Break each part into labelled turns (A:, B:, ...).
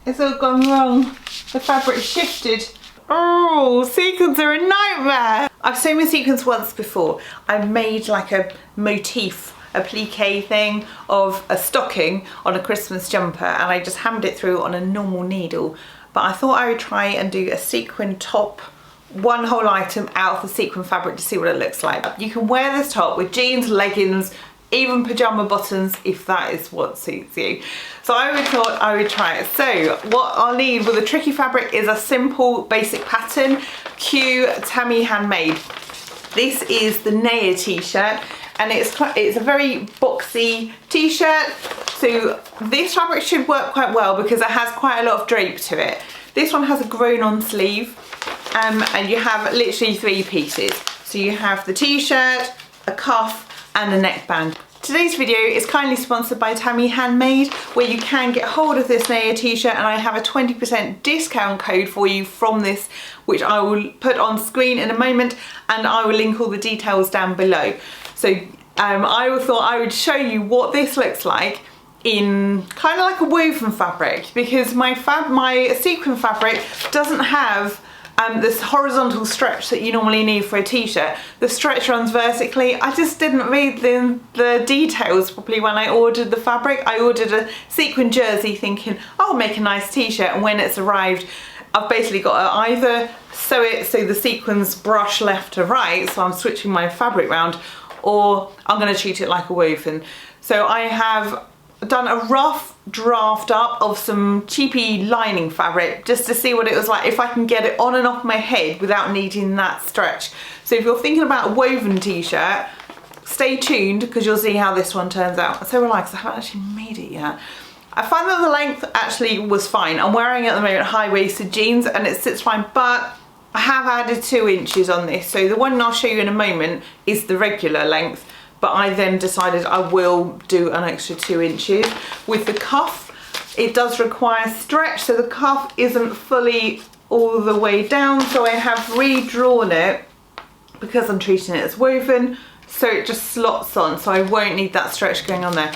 A: It's all gone wrong. The fabric shifted. Oh, sequins are a nightmare. I've sewn with sequins once before. I made like a motif, a plique thing of a stocking on a Christmas jumper, and I just hammered it through on a normal needle. But I thought I would try and do a sequin top, one whole item out of the sequin fabric to see what it looks like. You can wear this top with jeans, leggings, even pajama bottoms if that is what suits you. So I thought I would try it. So what I'll need with a tricky fabric is a simple basic pattern. Cue Tammy Handmade. This is the Naya T-shirt, and it's a very boxy T-shirt. So this fabric should work quite well because it has quite a lot of drape to it. This one has a grown-on sleeve, and you have literally 3 pieces. So you have the T-shirt, a cuff, and a neckband. Today's video is kindly sponsored by Tammy Handmade, where you can get hold of this Naya T-shirt, and I have a 20% discount code for you from this, which I will put on screen in a moment, and I will link all the details down below. So I thought I would show you what this looks like in kind of like a woven fabric, because my sequin fabric doesn't have this horizontal stretch that you normally need for a t-shirt. The stretch runs vertically. I just didn't read the details properly when I ordered the fabric. I ordered a sequin jersey thinking, oh, I'll make a nice t-shirt, and when it's arrived, I've basically got to either sew it so the sequins brush left to right, so I'm switching my fabric round, or I'm going to treat it like a woven. So I have done a rough draft up of some cheapy lining fabric just to see what it was like, if I can get it on and off my head without needing that stretch. So if you're thinking about a woven t-shirt, stay tuned because you'll see how this one turns out. I'm so relaxed, I haven't actually made it yet. I find that the length actually was fine. I'm wearing at the moment high-waisted jeans and it sits fine, but I have added 2 inches on this. So the one I'll show you in a moment is the regular length, but I then decided I will do an extra 2 inches. With the cuff, it does require stretch, so the cuff isn't fully all the way down, so I have redrawn it because I'm treating it as woven, so it just slots on, so I won't need that stretch going on there.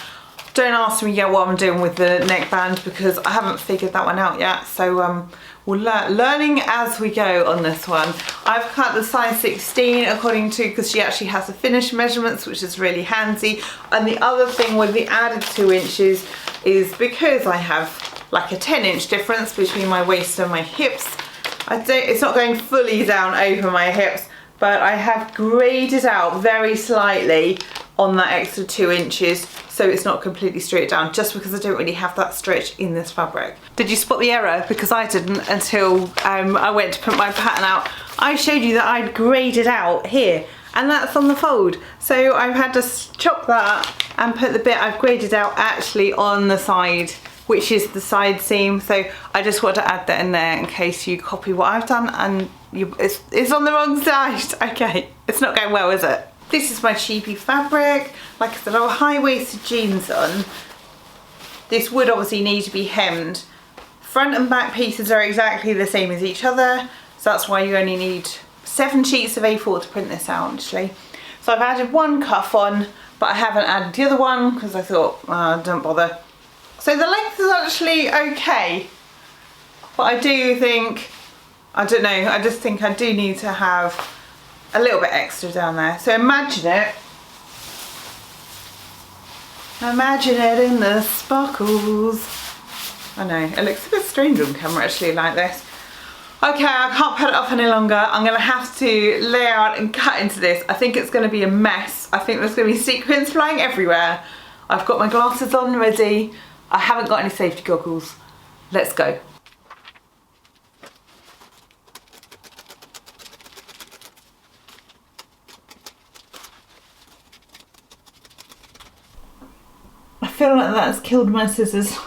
A: Don't ask me yet what I'm doing with the neckband because I haven't figured that one out yet, so we'll learning as we go on this one. I've cut the size 16 according to, because she actually has the finished measurements, which is really handy. And the other thing with the added 2 inches is because I have like a 10-inch difference between my waist and my hips. It's not going fully down over my hips, but I have graded out very slightly on that extra 2 inches, so it's not completely straight down, just because I don't really have that stretch in this fabric. Did you spot the error? Because I didn't until I went to put my pattern out. I showed you that I'd graded out here, and that's on the fold. So I've had to chop that and put the bit I've graded out actually on the side, which is the side seam. So I just want to add that in there in case you copy what I've done and it's on the wrong side. Okay, it's not going well, is it? This is my cheapy fabric. Like I said, I have high-waisted jeans on. This would obviously need to be hemmed. Front and back pieces are exactly the same as each other, so that's why you only need 7 sheets of A4 to print this out actually. So I've added 1 cuff on, but I haven't added the other one because I thought, don't bother. So the length is actually okay, but I do think, I don't know, I just think I do need to have a little bit extra down there. So imagine it in the sparkles. I know, it looks a bit strange on camera actually like this. Okay, I can't put it up any longer. I'm gonna have to lay out and cut into this. I think it's gonna be a mess. I think there's gonna be sequins flying everywhere. I've got my glasses on ready. I haven't got any safety goggles. Let's go. I feel like that's killed my scissors.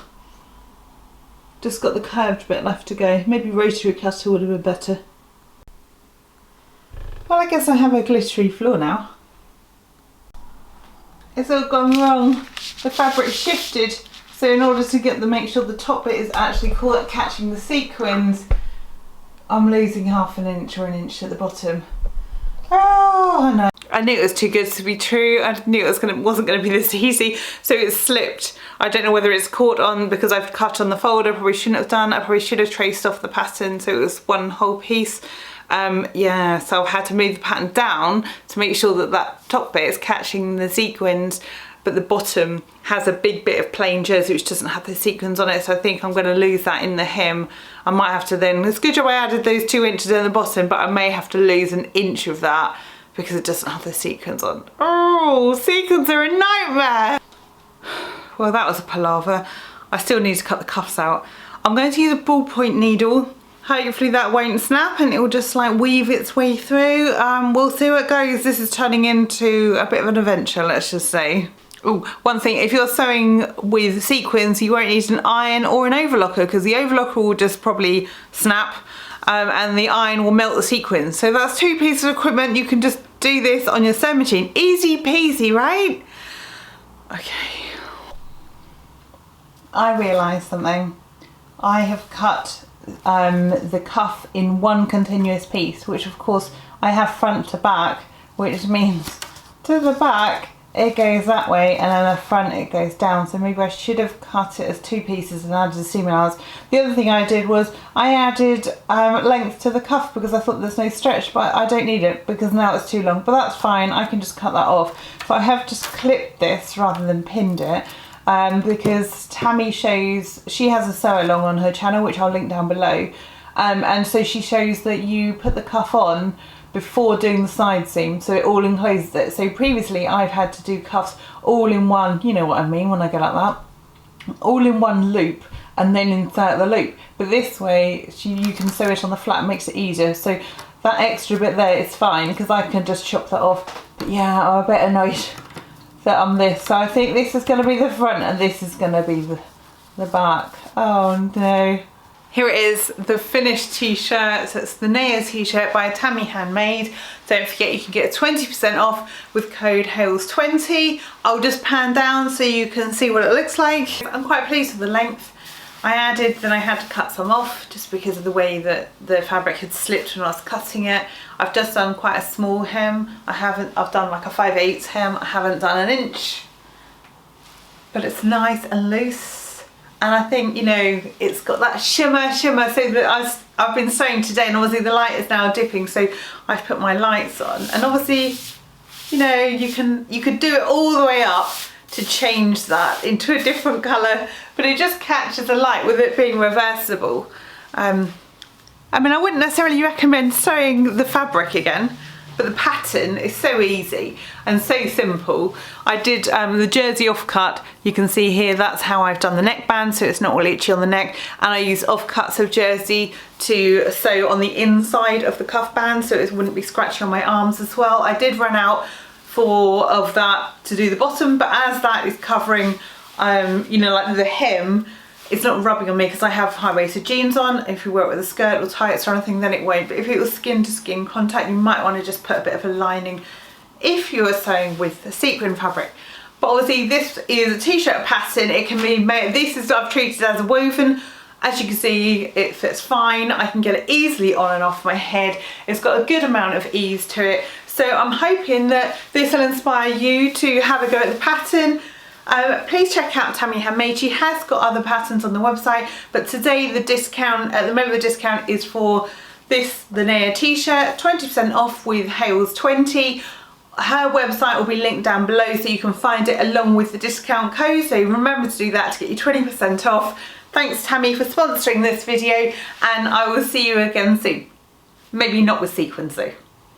A: Just got the curved bit left to go. Maybe rotary cutter would have been better. Well, I guess I have a glittery floor now. It's all gone wrong. The fabric shifted, so in order to make sure the top bit is actually catching the sequins, I'm losing ½ an inch or an inch at the bottom. Oh no. I knew it was too good to be true. I knew it wasn't going to be this easy, so it slipped. I don't know whether it's caught on because I've cut on the fold. I probably shouldn't have done. I probably should have traced off the pattern so it was one whole piece. Yeah, so I've had to move the pattern down to make sure that that top bit is catching the sequins, but the bottom has a big bit of plain jersey which doesn't have the sequins on it, so I think I'm going to lose that in the hem. I might have to then, it's a good job I added those 2 inches in the bottom, but I may have to lose an inch of that because it doesn't have the sequins on. Oh, sequins are a nightmare. Well, that was a palaver. I still need to cut the cuffs out. I'm going to use a ballpoint needle. Hopefully that won't snap and it will just like weave its way through. We'll see what goes. This is turning into a bit of an adventure, let's just say. Oh, one thing, if you're sewing with sequins, you won't need an iron or an overlocker because the overlocker will just probably snap and the iron will melt the sequins. So that's 2 pieces of equipment. You can just do this on your sewing machine. Easy peasy, right? Okay. I realised something. I have cut the cuff in one continuous piece, which of course I have front to back, which means to the back it goes that way and then the front it goes down, so maybe I should have cut it as 2 pieces and added the seam allowance. The other thing I did was I added length to the cuff because I thought there's no stretch, but I don't need it because now it's too long, but that's fine, I can just cut that off. But I have just clipped this rather than pinned it because Tammy shows, she has a sew along on her channel which I'll link down below, and so she shows that you put the cuff on before doing the side seam, so it all encloses it. So previously I've had to do cuffs all in one, you know what I mean when I go like that, all in one loop and then insert the loop. But this way you can sew it on the flat, it makes it easier. So that extra bit there is fine because I can just chop that off. But yeah, I'm a bit annoyed that I'm this. So I think this is going to be the front and this is going to be the back. Oh no. Here it is, the finished t-shirt. So it's the Naya T-shirt by Tammy Handmade. Don't forget you can get 20% off with code HALES20. I'll just pan down so you can see what it looks like. I'm quite pleased with the length. I added, then I had to cut some off just because of the way that the fabric had slipped when I was cutting it. I've just done quite a small hem. I've done like a 5/8 hem. I haven't done an inch, but it's nice and loose. And I think, you know, it's got that shimmer, so that I've been sewing today and obviously the light is now dipping, so I've put my lights on. And obviously, you know, you could do it all the way up to change that into a different colour, but it just catches the light with it being reversible. I mean, I wouldn't necessarily recommend sewing the fabric again, but the pattern is so easy and so simple. I did the jersey offcut. You can see here that's how I've done the neckband, so it's not all itchy on the neck, and I use offcuts of jersey to sew on the inside of the cuff band so it wouldn't be scratchy on my arms as well. I did run out of that to do the bottom, but as that is covering you know, like the hem, it's not rubbing on me because I have high-waisted jeans on. If you wear it with a skirt or tights or anything, then it won't. But if it was skin to skin contact, you might want to just put a bit of a lining if you are sewing with the sequin fabric. But obviously this is a t-shirt pattern. It can be made, this is what I've treated as a woven. As you can see, it fits fine. I can get it easily on and off my head. It's got a good amount of ease to it. So I'm hoping that this will inspire you to have a go at the pattern. Please check out Tammy Handmade. She has got other patterns on the website, but today the discount, at the moment the discount is for this, the Naya T-shirt, 20% off with HALES20. Her website will be linked down below so you can find it along with the discount code, so remember to do that to get you 20% off. Thanks Tammy for sponsoring this video, and I will see you again soon. Maybe not with sequins though.